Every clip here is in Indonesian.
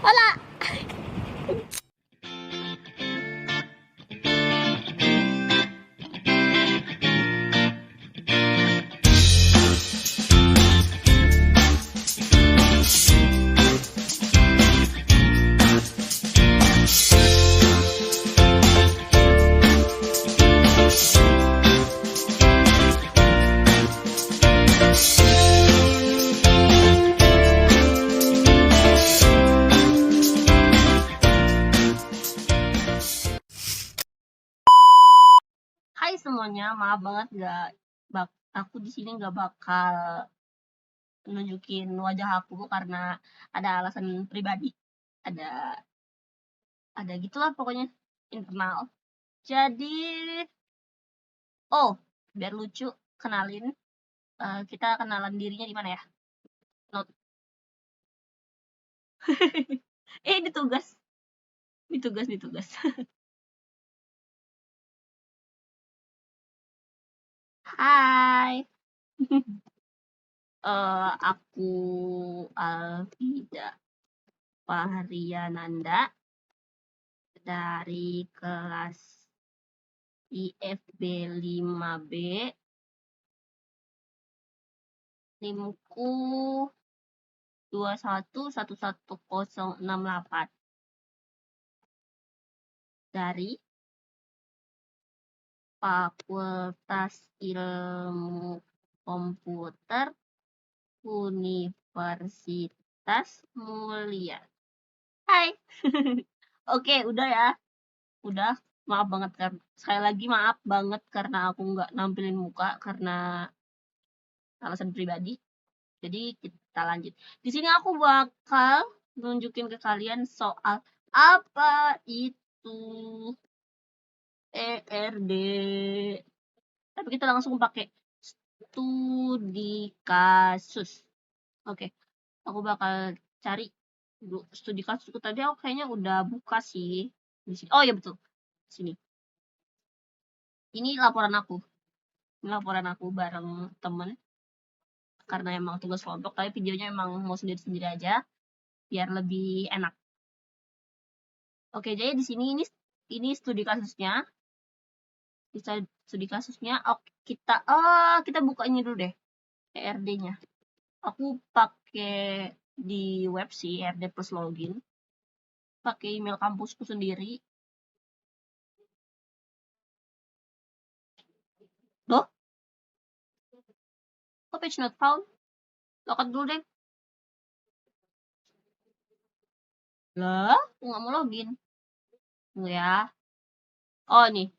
Hola. Hai semuanya, maaf banget aku di sini nggak bakal nunjukin wajah aku karena ada alasan pribadi. Ada ada gitulah pokoknya internal. Jadi, oh, biar lucu kenalin kita kenalan dirinya di mana ya? Not. Ini tugas, ini tugas. Hai. Aku Alvida Fahriananda dari kelas IFB 5B. NIM-ku 21111068 dari Fakultas Ilmu Komputer Universitas Mulia. Hai. Oke, udah ya. Udah. Maaf banget kan. Sekali lagi maaf banget karena aku nggak nampilin muka karena alasan pribadi. Jadi kita lanjut. Di sini aku bakal nunjukin ke kalian soal apa itu ERD. Tapi kita langsung pakai studi kasus. Oke, aku bakal cari dulu studi kasusku. Tadi aku kayaknya udah buka sih di sini. Oh ya betul, sini. Ini laporan aku. Ini laporan aku bareng temen. Karena emang tugas kelompok, tapi videonya emang mau sendiri-sendiri aja, biar lebih enak. Oke, jadi di sini ini studi kasusnya. Bisa studi kasusnya. Oke, kita buka ini dulu deh, ERD-nya. Aku pakai di web sih, ERD plus login. Pakai email kampusku sendiri. Loh? Kok page not found? Lokat dulu deh. Lah, aku nggak mau login. Tunggu ya. Oh, nih.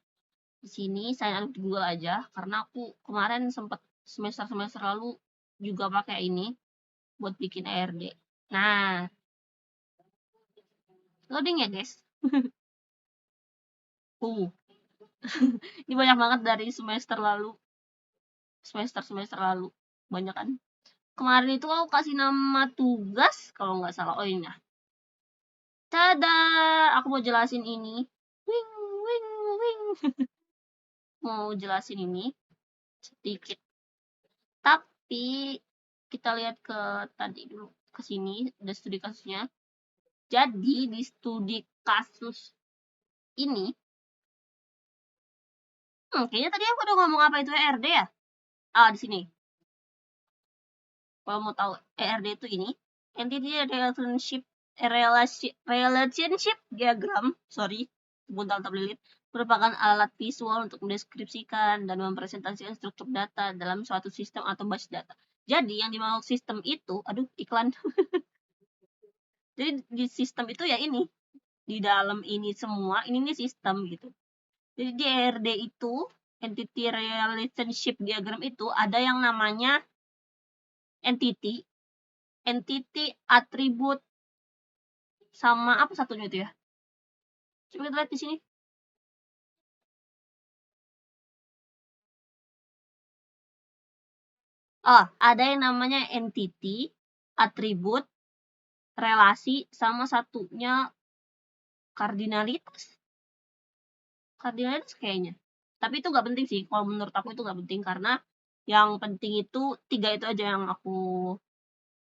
Di sini sign up di Google aja karena aku kemarin sempat semester lalu juga pakai ini buat bikin ERD. Nah, loading ya, guys. Ini banyak banget dari semester lalu. Semester lalu. Banyak kan? Kemarin itu aku kasih nama tugas kalau nggak salah. Oh, ini. Tada! Aku mau jelasin ini. Wing, wing, wing. Mau jelasin ini sedikit. Tapi kita lihat ke tadi dulu, ke sini ada studi kasusnya. Jadi di studi kasus ini, kayaknya tadi aku udah ngomong apa itu ERD ya? Ah, di sini. Kalau mau tahu ERD itu ini, Entity Relationship Diagram, buntal tablilit, merupakan alat visual untuk mendeskripsikan dan mempresentasikan struktur data dalam suatu sistem atau basis data. Jadi yang dimaksud sistem itu, iklan. Jadi di sistem itu ya ini, di dalam ini semua, ini sistem gitu. Jadi di ERD itu, Entity Relationship Diagram itu ada yang namanya entity, atribut, sama apa satunya itu ya? Coba kita lihat di sini. Ada yang namanya entity, atribut, relasi, sama satunya kardinalitas. Kardinalitas kayaknya. Tapi itu nggak penting sih. Kalau menurut aku itu nggak penting karena yang penting itu 3 itu aja yang aku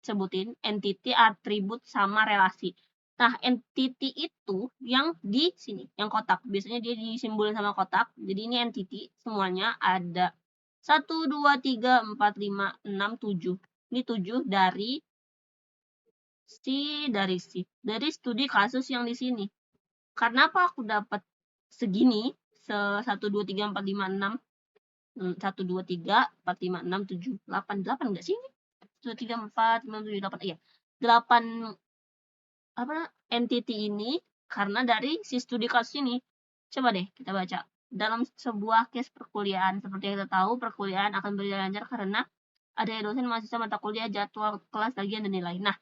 sebutin. Entity, atribut, sama relasi. Nah, entity itu yang di sini, yang kotak. Biasanya dia disimbolin sama kotak. Jadi ini entity semuanya ada 1, 2, 3, 4, 5, 6, 7. Ini 7 dari dari studi kasus yang di sini. Karena apa aku dapat segini? 1, 2, 3, 4, 5, 6. 1, 2, 3, 4, 5, 6, 7, 8. 8 enggak sih ini? 1, 2, 3, 4, 5, 7, 8. Iya. 8 entity ini karena dari si studi kasus ini. Coba deh kita baca. Dalam sebuah case perkuliahan, seperti yang kita tahu, perkuliahan akan berjalan lancar karena ada dosen, mahasiswa, mata kuliah, jadwal kelas, tagihan, dan nilai. Nah,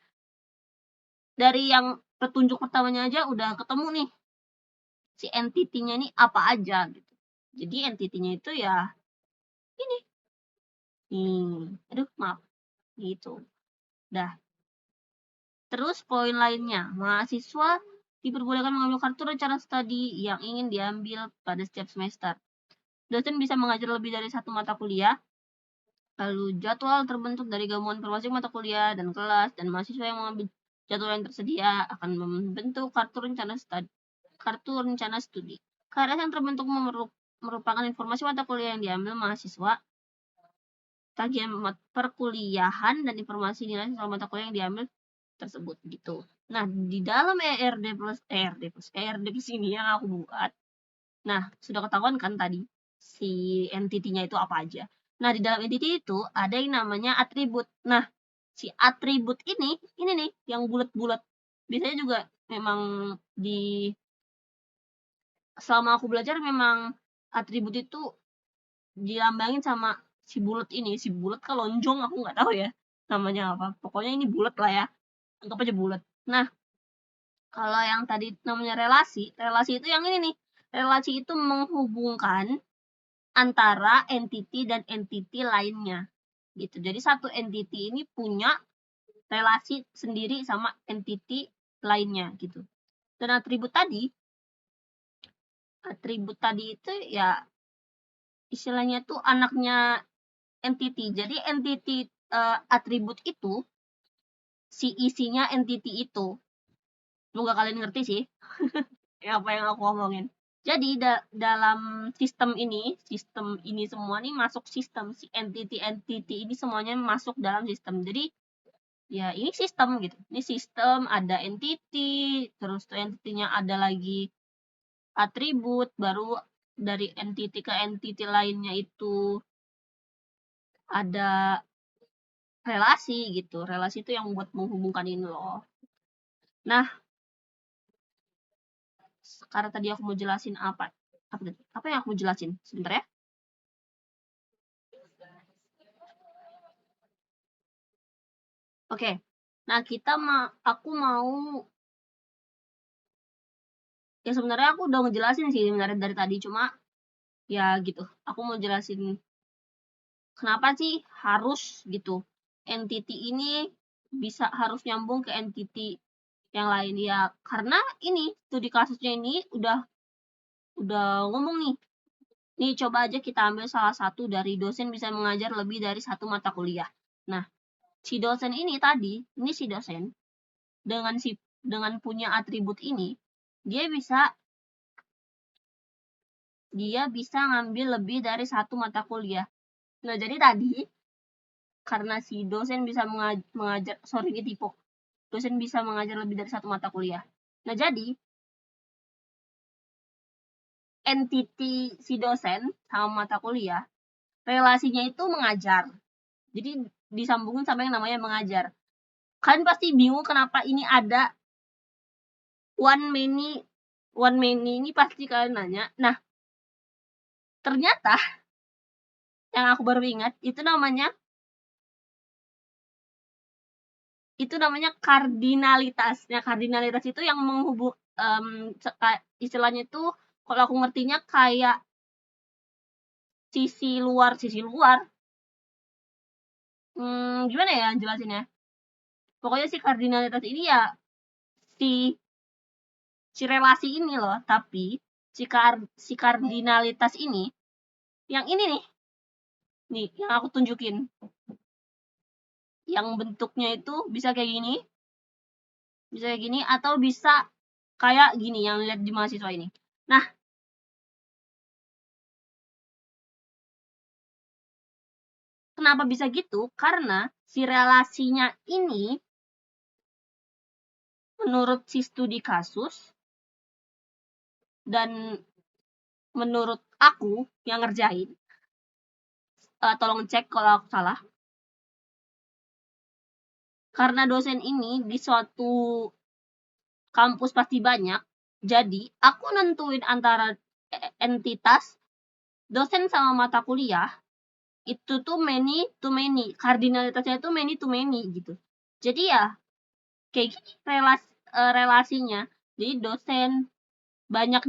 dari yang petunjuk pertamanya aja udah ketemu nih si entity-nya ini apa aja gitu. Jadi entity-nya itu ya ini. Aduh, maaf. Gitu. Dah. Terus poin lainnya, mahasiswa diperbolehkan mengambil kartu rencana studi yang ingin diambil pada setiap semester. Dosen bisa mengajar lebih dari satu mata kuliah. Lalu jadwal terbentuk dari gabungan informasi mata kuliah dan kelas, dan mahasiswa yang mengambil jadwal yang tersedia akan membentuk kartu rencana studi. KRS yang terbentuk merupakan informasi mata kuliah yang diambil mahasiswa, tagihan perkuliahan, dan informasi nilai soal mata kuliah yang diambil tersebut gitu. Nah, di dalam ERD plus ini yang aku buat. Nah, sudah ketahuan kan tadi si entity-nya itu apa aja. Nah, di dalam entity itu ada yang namanya atribut. Nah, si atribut ini nih yang bulat-bulat. Biasanya juga memang selama aku belajar memang atribut itu dilambangin sama si bulat ini. Si bulat kan lonjong, aku nggak tahu ya namanya apa. Pokoknya ini bulat lah ya. Anggap aja bulat. Nah, kalau yang tadi namanya relasi itu yang ini nih. Relasi itu menghubungkan antara entity dan entity lainnya. Gitu. Jadi satu entity ini punya relasi sendiri sama entity lainnya gitu. Dan atribut tadi itu ya istilahnya tuh anaknya entity. Jadi entity atribut itu si isinya entity itu. Semoga kalian ngerti sih apa yang aku omongin. Jadi dalam sistem ini semua nih masuk sistem, si entity ini semuanya masuk dalam sistem. Jadi ya ini sistem gitu. Ini sistem, ada entity, terus tuh entity-nya ada lagi atribut, baru dari entity ke entity lainnya itu ada relasi gitu. Relasi itu yang buat menghubungkan ini loh. Nah, karena tadi aku mau jelasin apa yang aku mau jelasin? Sebentar ya. Oke. Nah, aku mau ya sebenarnya aku udah ngejelasin sih sebenarnya dari tadi, cuma ya gitu. Aku mau jelasin kenapa sih harus gitu. Entity ini harus nyambung ke entity yang lain ya, karena ini studi kasusnya ini udah ngomong nih. Nih coba aja kita ambil salah satu dari dosen bisa mengajar lebih dari satu mata kuliah. Nah, si dosen ini tadi, si dosen dengan punya atribut ini, dia bisa ngambil lebih dari satu mata kuliah. Nah, jadi tadi karena si dosen bisa mengajar, dosen bisa mengajar lebih dari satu mata kuliah. Nah, jadi entity si dosen sama mata kuliah, relasinya itu mengajar. Jadi disambungin sama yang namanya mengajar. Kalian pasti bingung kenapa ini ada one many ini, pasti kalian nanya. Nah, ternyata yang aku baru ingat itu namanya kardinalitas. Nah, kardinalitas itu yang menghubung istilahnya itu kalau aku ngertinya kayak sisi luar. Gimana ya jelasinnya? Pokoknya si kardinalitas ini ya si relasi ini loh, tapi si kardinalitas ini yang ini nih yang aku tunjukin, yang bentuknya itu bisa kayak gini, Bisa kayak gini atau bisa kayak gini yang lihat di mahasiswa ini. Nah, kenapa bisa gitu? Karena si relasinya ini menurut si studi kasus dan menurut aku yang ngerjain, tolong cek kalau aku salah. Karena dosen ini di suatu kampus pasti banyak, jadi aku nentuin antara entitas dosen sama mata kuliah itu tuh many to many, kardinalitasnya itu many to many gitu. Jadi ya kayak gini relasinya. Jadi banyak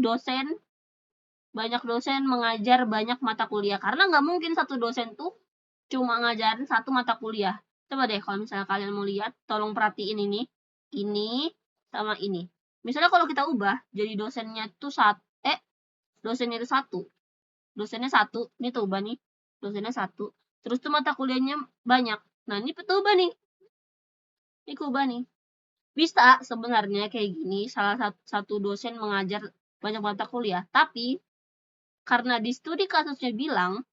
dosen mengajar banyak mata kuliah, karena nggak mungkin satu dosen tuh cuma ngajarin satu mata kuliah. Coba deh kalau misalnya kalian mau lihat, tolong perhatiin ini sama ini. Misalnya kalau kita ubah jadi dosennya tuh dosennya itu satu, dosennya satu, ini tuh ubah nih, dosennya satu, terus tuh mata kuliahnya banyak. Nah ini tuh ubah nih, ini ubah nih. Bisa sebenarnya kayak gini, salah satu dosen mengajar banyak mata kuliah, tapi karena di studi kasusnya bilang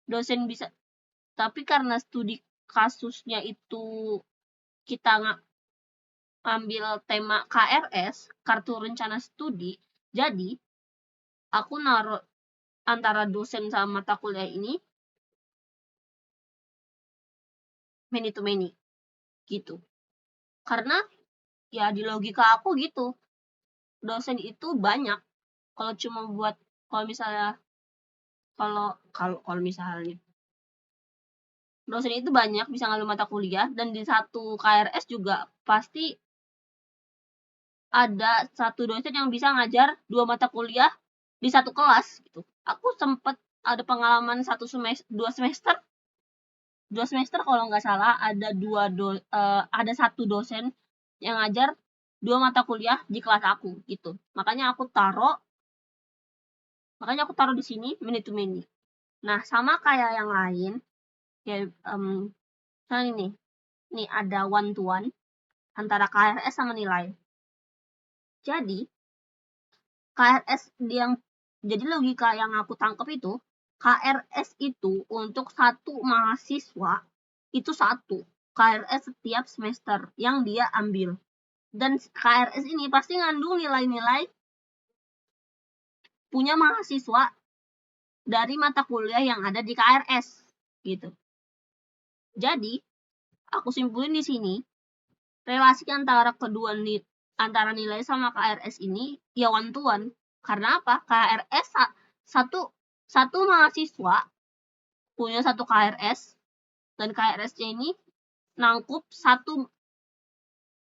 dosen bisa, tapi karena studi kasusnya itu kita ngambil tema KRS, kartu rencana studi, jadi aku naruh antara dosen sama mata kuliah ini many to many gitu. Karena ya di logika aku gitu, dosen itu banyak. Kalau cuma buat kalau misalnya dosen itu banyak bisa ngambil mata kuliah, dan di satu KRS juga pasti ada satu dosen yang bisa ngajar 2 mata kuliah di satu kelas gitu. Aku sempat ada pengalaman 2 semester kalau nggak salah, ada satu dosen yang ngajar 2 mata kuliah di kelas aku gitu. Makanya aku taruh di sini many to many. Nah, sama kayak yang lain, kayak misalnya ini ada one to one antara KRS sama nilai. Jadi KRS jadi logika yang aku tangkap itu, KRS itu untuk satu mahasiswa itu satu KRS setiap semester yang dia ambil, dan KRS ini pasti ngandung nilai-nilai punya mahasiswa dari mata kuliah yang ada di KRS gitu. Jadi aku simpulin di sini, relasi antara antara nilai sama KRS ini ya one to one. Karena apa? KRS satu mahasiswa punya satu KRS, dan KRS-nya ini nangkup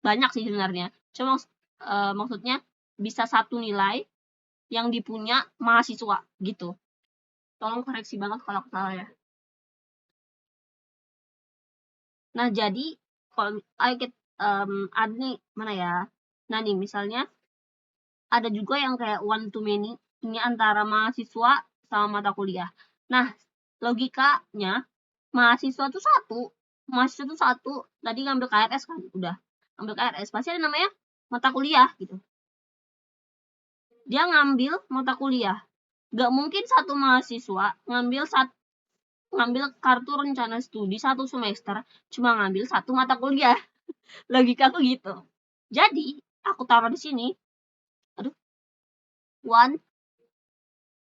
banyak sih sebenarnya. Cuma maksudnya bisa satu nilai yang dipunya mahasiswa gitu. Tolong koreksi banget kalau aku salah ya. Nah, jadi kalau ada nih mana ya? Nah, nih misalnya ada juga yang kayak one to many, ini antara mahasiswa sama mata kuliah. Nah, logikanya mahasiswa tuh satu, tadi ngambil KRS kan, udah ngambil KRS pasti ada namanya mata kuliah gitu. Dia ngambil mata kuliah, gak mungkin satu mahasiswa ngambil kartu rencana studi satu semester cuma ngambil satu mata kuliah. Logika aku gitu. Jadi aku taruh di sini, one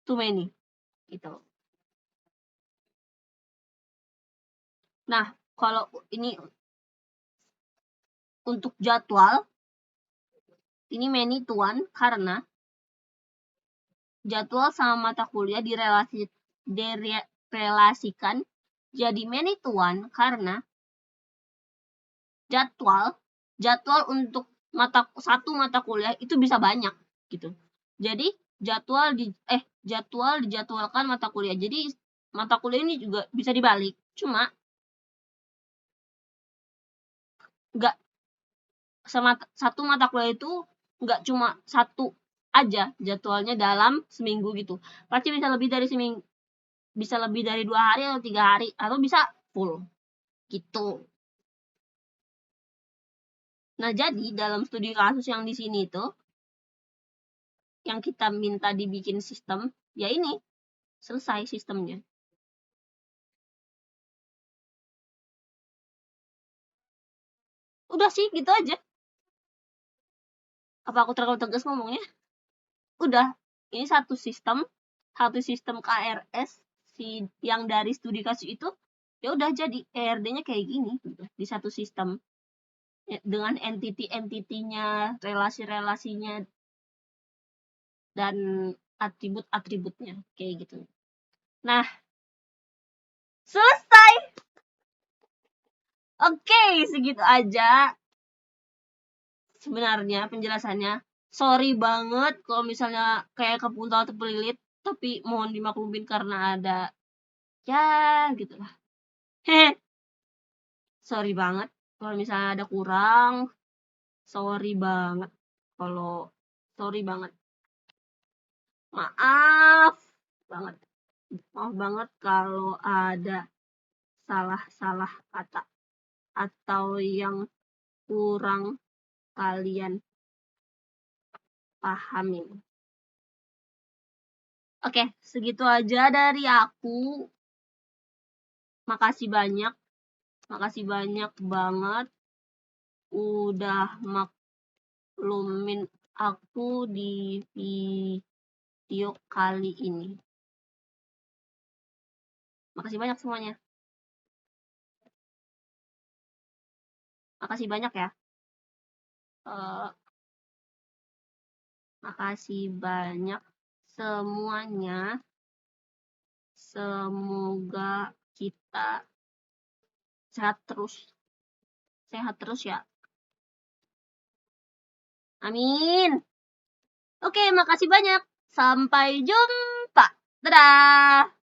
too many gitu. Nah, kalau ini untuk jadwal, ini many to one karena jadwal sama mata kuliah direlasikan jadi many to one karena jadwal untuk satu mata kuliah itu bisa banyak gitu. Jadi jadwal dijadwalkan mata kuliah. Jadi mata kuliah ini juga bisa dibalik. Cuma nggak satu mata kuliah itu nggak cuma satu aja jadwalnya dalam seminggu gitu. Pasti bisa lebih dari seminggu, bisa lebih dari 2 hari atau 3 hari, atau bisa full gitu. Nah, jadi dalam studi kasus yang di sini itu, yang kita minta dibikin sistem, ya ini, selesai sistemnya. Udah sih, gitu aja. Apa aku terlalu tegas ngomongnya? Udah, ini satu sistem KRS yang dari studi kasus itu, ya udah jadi ERD-nya kayak gini gitu, di satu sistem dengan entity-entitinya, relasi-relasinya, dan atribut-atributnya kayak gitu. Nah, selesai. Oke, segitu aja sebenarnya penjelasannya. Sorry banget kalau misalnya kayak kepuntal atau pelilit, tapi mohon dimaklumin karena ada ya gitu lah. Heh, sorry banget kalau misalnya ada kurang. Sorry banget kalau sorry banget. Maaf banget. Maaf banget kalau ada salah-salah kata atau yang kurang kalian pahamin. Oke, segitu aja dari aku. Makasih banyak banget udah maklumin aku di video kali ini. Makasih banyak semuanya. Makasih banyak ya. Makasih banyak semuanya. Semoga kita sehat terus ya. Amin. Oke, makasih banyak. Sampai jumpa. Dadah.